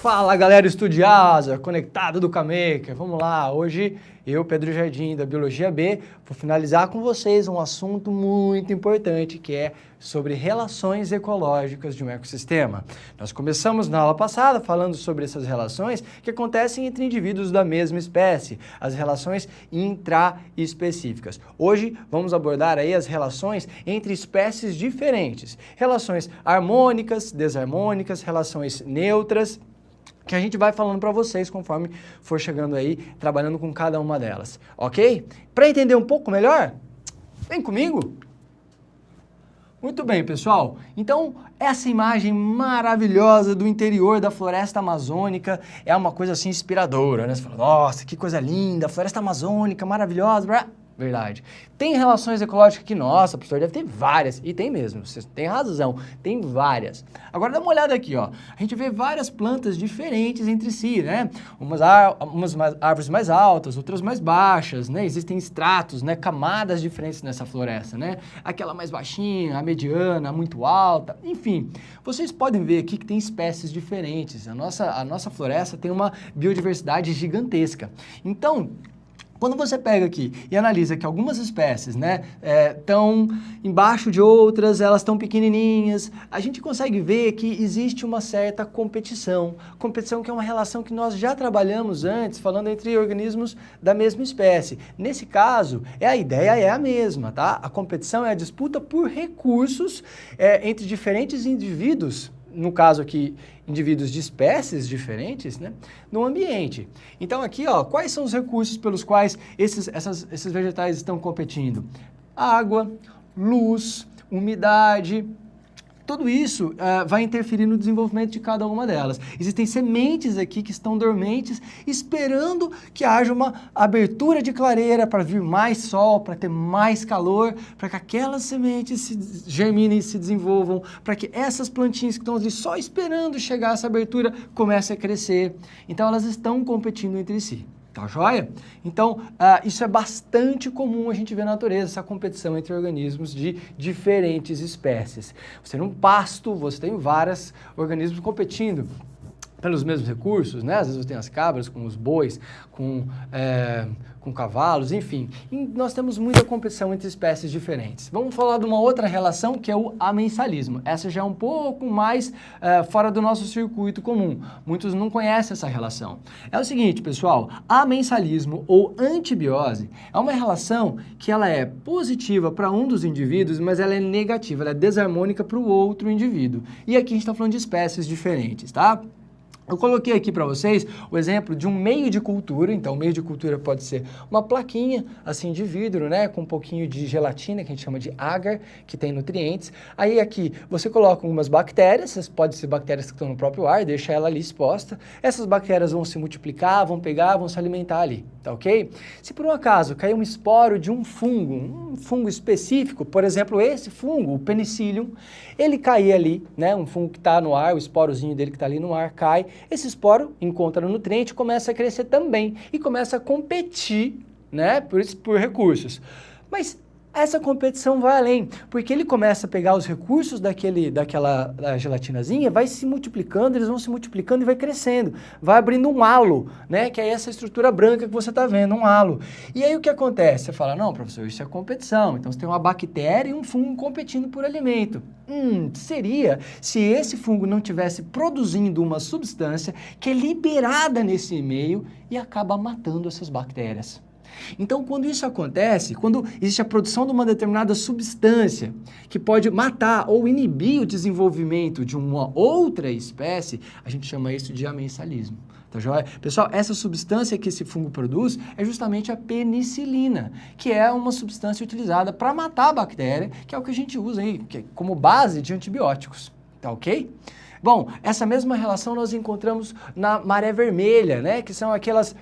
Fala galera estudiosa, conectada do K-Maker, vamos lá, hoje eu, Pedro Jardim, da Biologia B, vou finalizar com vocês um assunto muito importante que é sobre relações ecológicas de um ecossistema. Nós começamos na aula passada falando sobre essas relações que acontecem entre indivíduos da mesma espécie, as relações intraespecíficas. Hoje vamos abordar aí as relações entre espécies diferentes, relações harmônicas, desarmônicas, relações neutras, que a gente vai falando para vocês conforme for chegando aí, trabalhando com cada uma delas, ok? Para entender um pouco melhor, vem comigo! Muito bem, pessoal. Então, essa imagem maravilhosa do interior da floresta amazônica é uma coisa assim inspiradora, né? Você fala, nossa, que coisa linda, floresta amazônica, maravilhosa, blá. Verdade. Tem relações ecológicas que, nossa, professor, deve ter várias, e tem mesmo, você tem razão, tem várias. Agora dá uma olhada aqui, ó, a gente vê várias plantas diferentes entre si, né? Umas árvores mais altas, outras mais baixas, né? Existem estratos, né? Camadas diferentes nessa floresta, né? Aquela mais baixinha, a mediana, a muito alta, enfim. Vocês podem ver aqui que tem espécies diferentes, a nossa floresta tem uma biodiversidade gigantesca. Então, quando você pega aqui e analisa que algumas espécies, né, estão embaixo de outras, elas estão pequenininhas, a gente consegue ver que existe uma certa competição. Competição que é uma relação que nós já trabalhamos antes, falando entre organismos da mesma espécie. Nesse caso, a ideia é a mesma, tá? A competição é a disputa por recursos entre diferentes indivíduos, no caso aqui, indivíduos de espécies diferentes, né, no ambiente. Então aqui, ó, quais são os recursos pelos quais esses vegetais estão competindo? Água, luz, umidade, tudo isso vai interferir no desenvolvimento de cada uma delas. Existem sementes aqui que estão dormentes, esperando que haja uma abertura de clareira para vir mais sol, para ter mais calor, para que aquelas sementes se germinem e se desenvolvam, para que essas plantinhas que estão ali só esperando chegar essa abertura comecem a crescer. Então elas estão competindo entre si. Tá joia? Então, isso é bastante comum a gente ver na natureza, essa competição entre organismos de diferentes espécies. Você num pasto, você tem vários organismos competindo pelos mesmos recursos, né? Às vezes você tem as cabras com os bois, com cavalos, enfim. E nós temos muita competição entre espécies diferentes. Vamos falar de uma outra relação que é o amensalismo. Essa já é um pouco mais fora do nosso circuito comum. Muitos não conhecem essa relação. É o seguinte, pessoal, amensalismo ou antibiose é uma relação que ela é positiva para um dos indivíduos, mas ela é negativa, ela é desarmônica para o outro indivíduo. E aqui a gente está falando de espécies diferentes, tá? Eu coloquei aqui para vocês o exemplo de um meio de cultura. Então, o meio de cultura pode ser uma plaquinha, assim, de vidro, né, com um pouquinho de gelatina, que a gente chama de agar, que tem nutrientes. Aí, aqui, você coloca algumas bactérias, podem ser bactérias que estão no próprio ar, deixa ela ali exposta. Essas bactérias vão se multiplicar, vão pegar, vão se alimentar ali, tá ok? Se por um acaso cair um esporo de um fungo específico, por exemplo, esse fungo, o penicillium, ele cair ali, né, um fungo que está no ar, o esporozinho dele que está ali no ar, cai, esse esporo encontra o nutriente, começa a crescer também e começa a competir, né, por recursos. Mas essa competição vai além, porque ele começa a pegar os recursos daquela gelatinazinha, vai se multiplicando, eles vão se multiplicando e vai crescendo, vai abrindo um halo, né, que é essa estrutura branca que você está vendo, um halo. E aí o que acontece? Você fala, não, professor, isso é competição, então você tem uma bactéria e um fungo competindo por alimento. Seria se esse fungo não estivesse produzindo uma substância que é liberada nesse meio e acaba matando essas bactérias. Então, quando isso acontece, quando existe a produção de uma determinada substância que pode matar ou inibir o desenvolvimento de uma outra espécie, a gente chama isso de amensalismo. Tá joia? Pessoal, essa substância que esse fungo produz é justamente a penicilina, que é uma substância utilizada para matar a bactéria, que é o que a gente usa aí como base de antibióticos. Tá ok? Bom, essa mesma relação nós encontramos na maré vermelha, né? Que são aquelas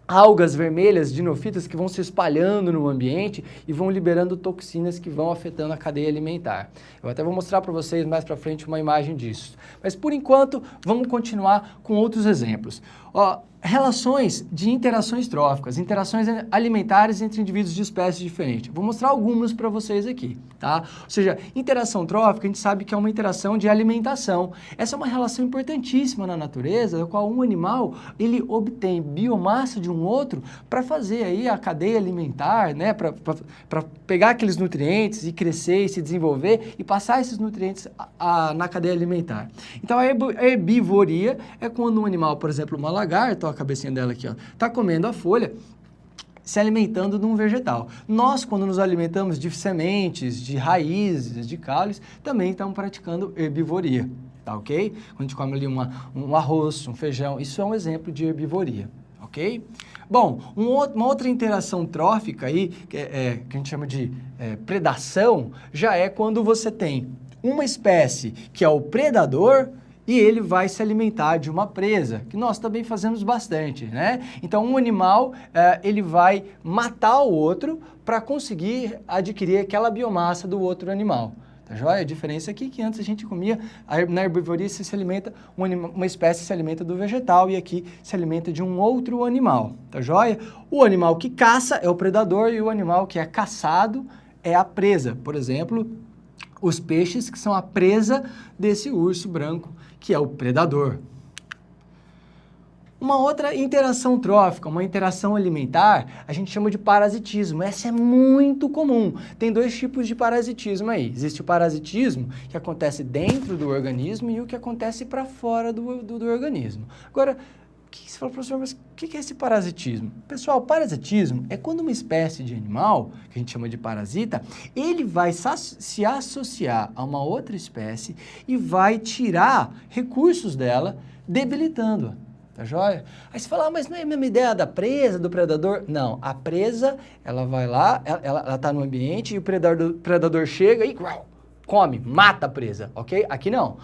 algas vermelhas, dinofítas, que vão se espalhando no ambiente e vão liberando toxinas que vão afetando a cadeia alimentar. Eu até vou mostrar para vocês mais para frente uma imagem disso. Mas por enquanto, vamos continuar com outros exemplos. Ó, Relações de interações tróficas, interações alimentares entre indivíduos de espécies diferentes. Vou mostrar algumas para vocês aqui, tá? Ou seja, interação trófica, a gente sabe que é uma interação de alimentação. Essa é uma relação importantíssima na natureza, na qual um animal, ele obtém biomassa de um outro para fazer aí a cadeia alimentar, né? Para pegar aqueles nutrientes e crescer e se desenvolver e passar esses nutrientes na cadeia alimentar. Então, a herbivoria é quando um animal, por exemplo, uma lagarta, a cabecinha dela aqui, ó, tá comendo a folha, se alimentando de um vegetal. Nós, quando nos alimentamos de sementes, de raízes, de caules, também estamos praticando herbivoria, tá ok? Quando a gente come ali um arroz, um feijão, isso é um exemplo de herbivoria, ok? Bom, uma outra interação trófica aí, que a gente chama de predação, já é quando você tem uma espécie que é o predador e ele vai se alimentar de uma presa, que nós também fazemos bastante, né? Então, um animal, ele vai matar o outro para conseguir adquirir aquela biomassa do outro animal. Tá joia? A diferença aqui é que antes a gente comia, na herbivoria se alimenta, uma espécie se alimenta do vegetal e aqui se alimenta de um outro animal, tá joia? O animal que caça é o predador e o animal que é caçado é a presa. Por exemplo, os peixes que são a presa desse urso branco, que é o predador. Uma outra interação trófica, uma interação alimentar, a gente chama de parasitismo. Essa é muito comum. Tem dois tipos de parasitismo aí. Existe o parasitismo que acontece dentro do organismo e o que acontece para fora do organismo. Agora, você fala, professor, mas o que é esse parasitismo? Pessoal, parasitismo é quando uma espécie de animal, que a gente chama de parasita, ele vai se associar a uma outra espécie e vai tirar recursos dela, debilitando-a. Tá joia? Aí você fala, mas não é a mesma ideia da presa, do predador? Não, a presa, ela vai lá, ela tá no ambiente e o predador chega e come, mata a presa, ok? Aqui não.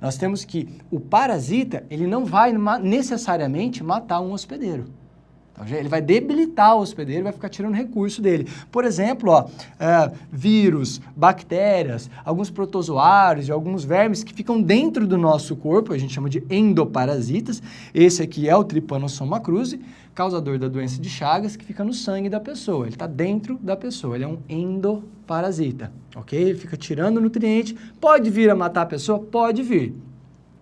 Nós temos que o parasita, ele não vai necessariamente matar um hospedeiro. Tá? Ele vai debilitar o hospedeiro, vai ficar tirando recurso dele. Por exemplo, ó, vírus, bactérias, alguns protozoários e alguns vermes que ficam dentro do nosso corpo, a gente chama de endoparasitas. Esse aqui é o Trypanosoma cruzi, causador da doença de Chagas, que fica no sangue da pessoa. Ele está dentro da pessoa, ele é um endoparasita, ok? Ele fica tirando nutriente, pode vir a matar a pessoa? Pode vir,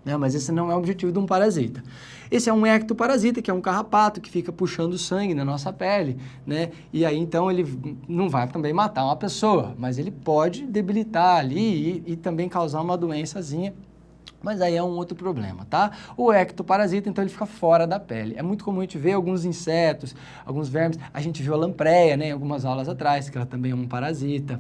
né? Mas esse não é o objetivo de um parasita. Esse é um ectoparasita, que é um carrapato que fica puxando sangue na nossa pele, né? E aí, então, ele não vai também matar uma pessoa, mas ele pode debilitar ali e também causar uma doençazinha. Mas aí é um outro problema, tá? O ectoparasita, então, ele fica fora da pele. É muito comum a gente ver alguns insetos, alguns vermes. A gente viu a lampreia, né, em algumas aulas atrás, que ela também é um parasita.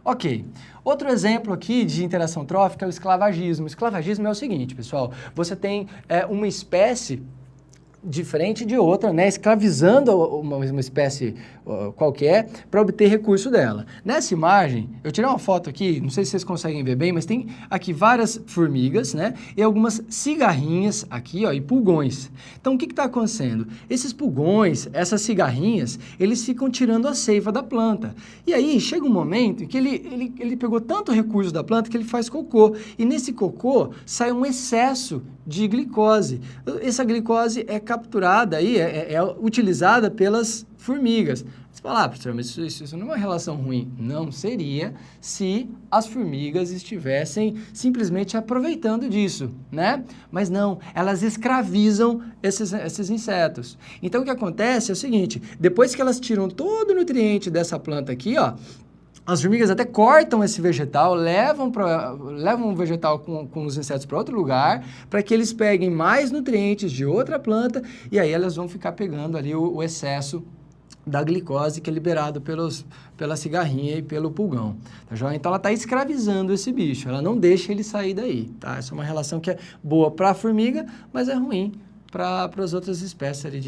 Ok. Outro exemplo aqui de interação trófica é o esclavagismo. O esclavagismo é o seguinte, pessoal. Você tem uma espécie diferente de outra, né, escravizando uma espécie qualquer para obter recurso dela. Nessa imagem, eu tirei uma foto aqui, não sei se vocês conseguem ver bem, mas tem aqui várias formigas, né, e algumas cigarrinhas aqui, ó, e pulgões. Então, o que está acontecendo? Esses pulgões, essas cigarrinhas, eles ficam tirando a seiva da planta. E aí, chega um momento em que ele pegou tanto recurso da planta que ele faz cocô. E nesse cocô sai um excesso de glicose. Essa glicose é capturada aí, é utilizada pelas formigas. Você fala, professor, mas isso não é uma relação ruim. Não seria se as formigas estivessem simplesmente aproveitando disso, né? Mas não, elas escravizam esses insetos. Então, o que acontece é o seguinte, depois que elas tiram todo o nutriente dessa planta aqui, ó, as formigas até cortam esse vegetal, levam o vegetal com os insetos para outro lugar, para que eles peguem mais nutrientes de outra planta, e aí elas vão ficar pegando ali o excesso da glicose que é liberado pela cigarrinha e pelo pulgão. Tá joia? Então ela está escravizando esse bicho, ela não deixa ele sair daí. Tá? Essa é uma relação que é boa para a formiga, mas é ruim para as outras espécies ali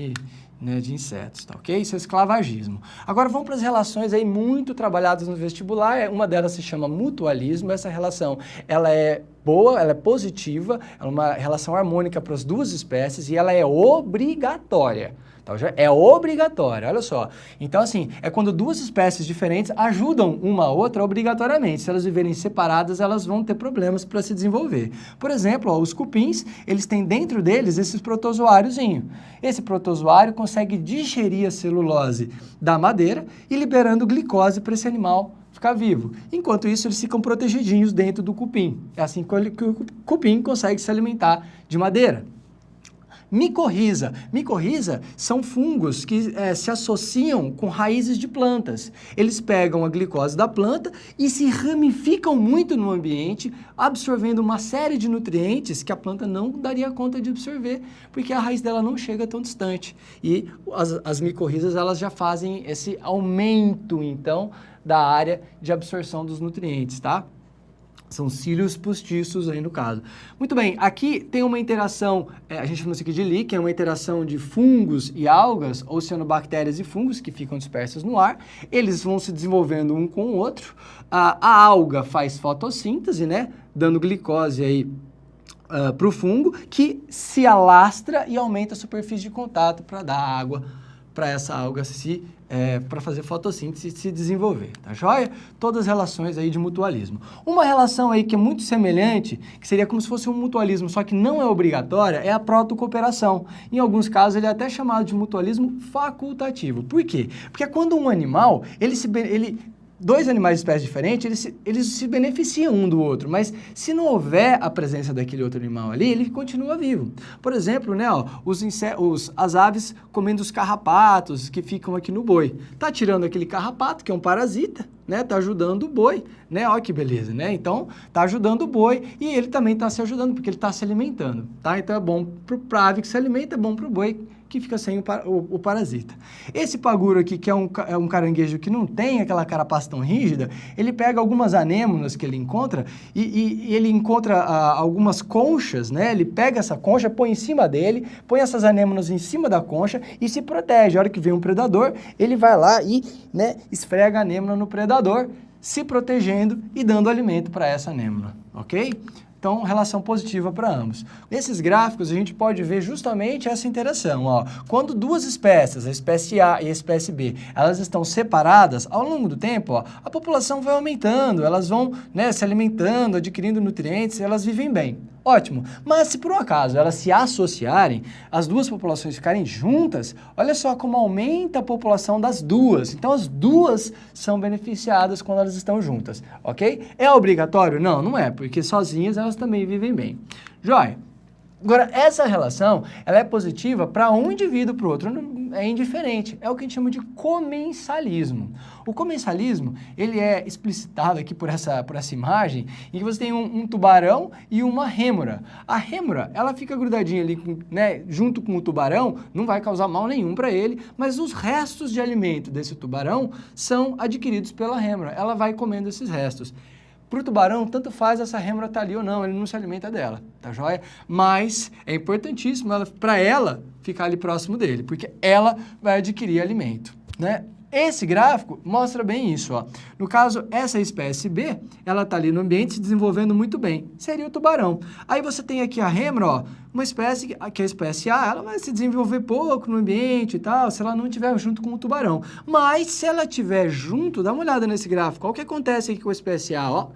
de insetos, tá ok? Isso é esclavagismo. Agora vamos para as relações aí muito trabalhadas no vestibular, uma delas se chama mutualismo, essa relação ela é boa, ela é positiva, é uma relação harmônica para as duas espécies e ela é obrigatória. Então, já é obrigatória, olha só. Então, assim, é quando duas espécies diferentes ajudam uma a outra obrigatoriamente. Se elas viverem separadas, elas vão ter problemas para se desenvolver. Por exemplo, ó, os cupins, eles têm dentro deles esses protozoáriozinhos. Esse protozoário consegue digerir a celulose da madeira e liberando glicose para esse animal ficar vivo. Enquanto isso, eles ficam protegidinhos dentro do cupim. É assim que o cupim consegue se alimentar de madeira. Micorriza. Micorriza são fungos que se associam com raízes de plantas. Eles pegam a glicose da planta e se ramificam muito no ambiente, absorvendo uma série de nutrientes que a planta não daria conta de absorver, porque a raiz dela não chega tão distante. E as micorrizas, elas já fazem esse aumento, então, da área de absorção dos nutrientes, tá? São cílios postiços aí no caso. Muito bem, aqui tem uma interação, a gente chama isso aqui de LI, que é uma interação de fungos e algas, ou cianobactérias e fungos que ficam dispersos no ar. Eles vão se desenvolvendo um com o outro. A alga faz fotossíntese, né, dando glicose aí para o fungo, que se alastra e aumenta a superfície de contato para dar água para essa alga para fazer fotossíntese e se desenvolver, tá joia? Todas as relações aí de mutualismo. Uma relação aí que é muito semelhante, que seria como se fosse um mutualismo, só que não é obrigatória, é a protocooperação. Em alguns casos, ele é até chamado de mutualismo facultativo. Por quê? Porque é quando um animal, dois animais de espécies diferentes, eles se beneficiam um do outro, mas se não houver a presença daquele outro animal ali, ele continua vivo. Por exemplo, né, ó, as aves comendo os carrapatos que ficam aqui no boi. Tá tirando aquele carrapato, que é um parasita, né, tá ajudando o boi, né, ó que beleza, né, então tá ajudando o boi e ele também tá se ajudando, porque ele tá se alimentando, tá? Então é bom pra ave que se alimenta, é bom pro boi que fica sem o parasita. Esse paguro aqui, que é um caranguejo que não tem aquela carapaça tão rígida, ele pega algumas anêmonas que ele encontra e ele encontra algumas conchas, né? Ele pega essa concha, põe em cima dele, põe essas anêmonas em cima da concha e se protege. A hora que vem um predador, ele vai lá e, né, esfrega a anêmona no predador, se protegendo e dando alimento para essa anêmona, ok? Então, relação positiva para ambos. Nesses gráficos, a gente pode ver justamente essa interação. Ó. Quando duas espécies, a espécie A e a espécie B, elas estão separadas, ao longo do tempo, ó, a população vai aumentando, elas vão, né, se alimentando, adquirindo nutrientes, elas vivem bem. Ótimo. Mas se por um acaso elas se associarem, as duas populações ficarem juntas, olha só como aumenta a população das duas. Então as duas são beneficiadas quando elas estão juntas, ok? É obrigatório? Não, não é, porque sozinhas elas também vivem bem. Joia? Agora, essa relação, ela é positiva para um indivíduo para o outro, é indiferente. É o que a gente chama de comensalismo. O comensalismo, ele é explicitado aqui por essa imagem, em que você tem um tubarão e uma rêmora. A rêmora, ela fica grudadinha ali, né, junto com o tubarão, não vai causar mal nenhum para ele, mas os restos de alimento desse tubarão são adquiridos pela rêmora. Ela vai comendo esses restos. Para o tubarão, tanto faz essa rêmora estar ali ou não, ele não se alimenta dela, tá joia? Mas é importantíssimo para ela ficar ali próximo dele, porque ela vai adquirir alimento, né? Esse gráfico mostra bem isso, ó. No caso, essa espécie B, ela está ali no ambiente se desenvolvendo muito bem. Seria o tubarão. Aí você tem aqui a rêmora, ó, uma espécie que é a espécie A, ela vai se desenvolver pouco no ambiente e tal, se ela não estiver junto com o tubarão. Mas se ela estiver junto, dá uma olhada nesse gráfico, olha o que acontece aqui com a espécie A, ó.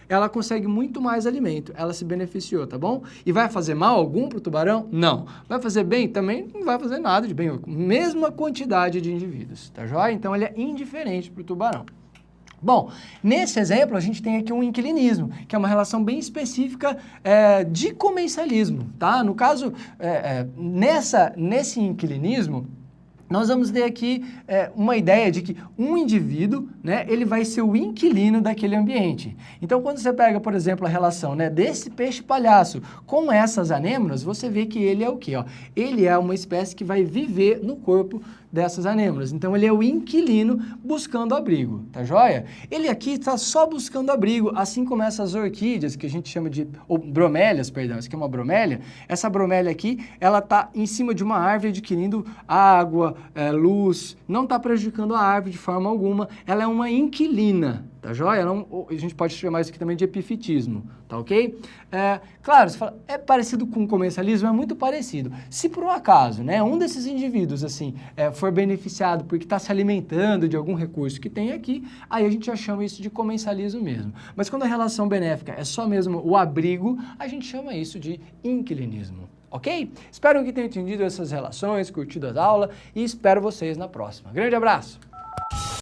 Ela consegue muito mais alimento, ela se beneficiou, tá bom? E vai fazer mal algum para o tubarão? Não. Vai fazer bem? Também não vai fazer nada de bem, mesma quantidade de indivíduos, tá joia? Então ele é indiferente para o tubarão. Bom, nesse exemplo a gente tem aqui um inquilinismo, que é uma relação bem específica de comensalismo, tá? No caso, nesse inquilinismo, nós vamos ter aqui uma ideia de que um indivíduo, né, ele vai ser o inquilino daquele ambiente. Então, quando você pega, por exemplo, a relação, né, desse peixe-palhaço com essas anêmonas, você vê que ele é o quê? Ó? Ele é uma espécie que vai viver no corpo dessas anêmonas. Então, ele é o inquilino buscando abrigo, tá joia? Ele aqui está só buscando abrigo, assim como essas orquídeas, que a gente chama de, ou bromélias, perdão, isso aqui é uma bromélia. Essa bromélia aqui, ela está em cima de uma árvore adquirindo água, luz, não está prejudicando a árvore de forma alguma, ela é uma inquilina, tá joia? A gente pode chamar isso aqui também de epifitismo, tá ok? Claro, você fala, é parecido com o comensalismo? É muito parecido. Se por um acaso, né, um desses indivíduos, assim, for beneficiado porque está se alimentando de algum recurso que tem aqui, aí a gente já chama isso de comensalismo mesmo. Mas quando a relação benéfica é só mesmo o abrigo, a gente chama isso de inquilinismo. Ok? Espero que tenham entendido essas relações, curtido a aula e espero vocês na próxima. Grande abraço!